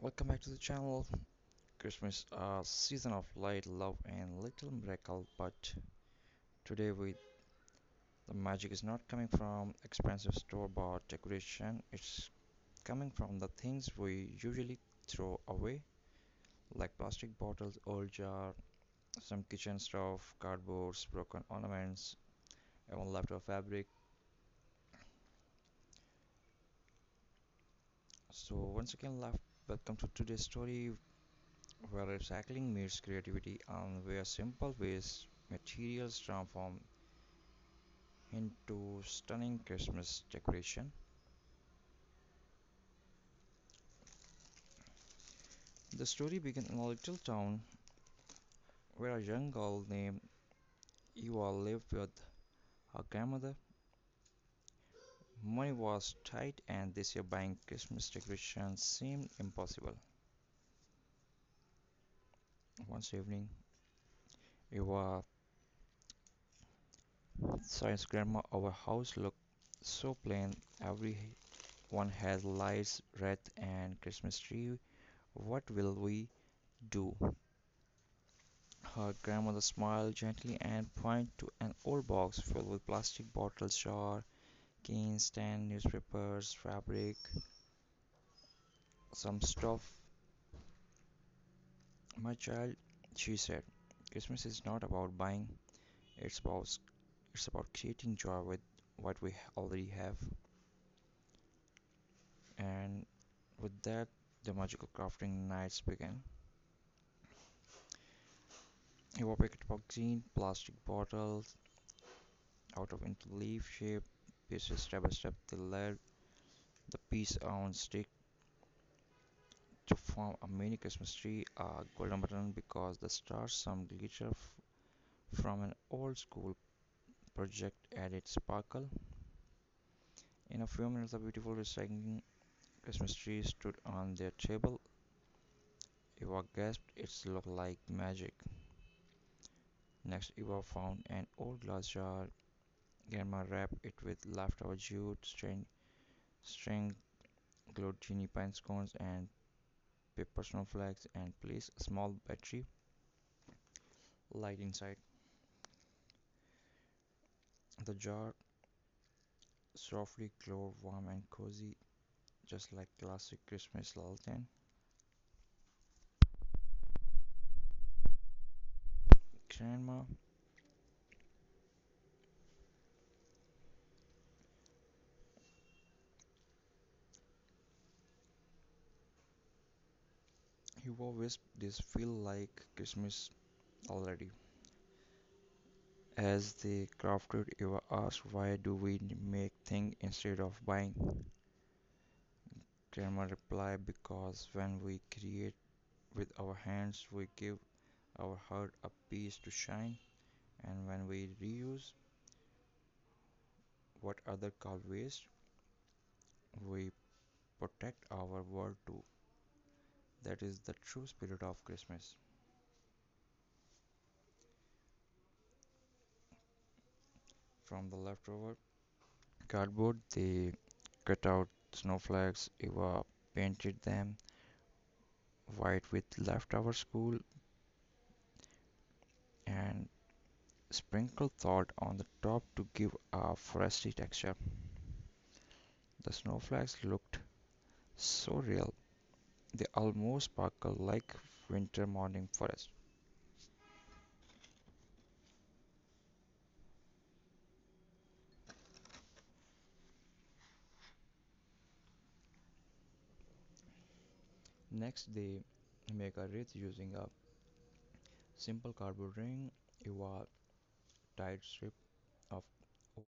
Welcome back to the channel. Christmas, a season of light, love, and little miracle. But today, the magic is not coming from expensive store-bought decoration. It's coming from the things we usually throw away, like plastic bottles, old jar, some kitchen stuff, cardboards, broken ornaments, even leftover fabric. So once again, welcome to today's story, where recycling meets creativity and where simple waste materials transform into stunning Christmas decoration. The story begins in a little town where a young girl named Eva lived with her grandmother. Money was tight, and this year buying Christmas decorations seemed impossible. Once evening, Eva saw his grandma. Our house looked so plain. Everyone has lights, wreath, and Christmas tree. What will we do? Her grandmother smiled gently and pointed to an old box filled with plastic bottles, jar, canes, tan newspapers, fabric, some stuff. My child, she said, Christmas is not about buying, it's about it's about creating joy with what we already have. And with that, the magical crafting nights began. He picked up green plastic bottles out of into leaf shape pieces step by step. They laid the piece on stick to form a mini Christmas tree, a golden button because the stars, some glitter from an old school project added sparkle. In a few minutes, a beautiful recycling Christmas tree stood on their table. Eva gasped, it looked like magic. Next, Eva found an old glass jar. Grandma wrapped it with leftover jute, string, glued teeny pine cones, and paper snowflakes, and placed a small battery light inside. The jar softly glowed, warm and cozy, just like classic Christmas lantern. Grandma Hugo whispered, this feel like Christmas already. As they crafted, Eva asked, why do we make things instead of buying? Grandma replied, because when we create with our hands, we give our heart a piece to shine, and when we reuse what other call waste, we protect our world too. That is the true spirit of Christmas. From the leftover cardboard, they cut out snowflakes. Eva painted them white with leftover school and sprinkled salt on the top to give a foresty texture. The snowflakes looked so real, they almost sparkled like winter morning forest. Next, they make a wreath using a simple cardboard ring. Eva tied strip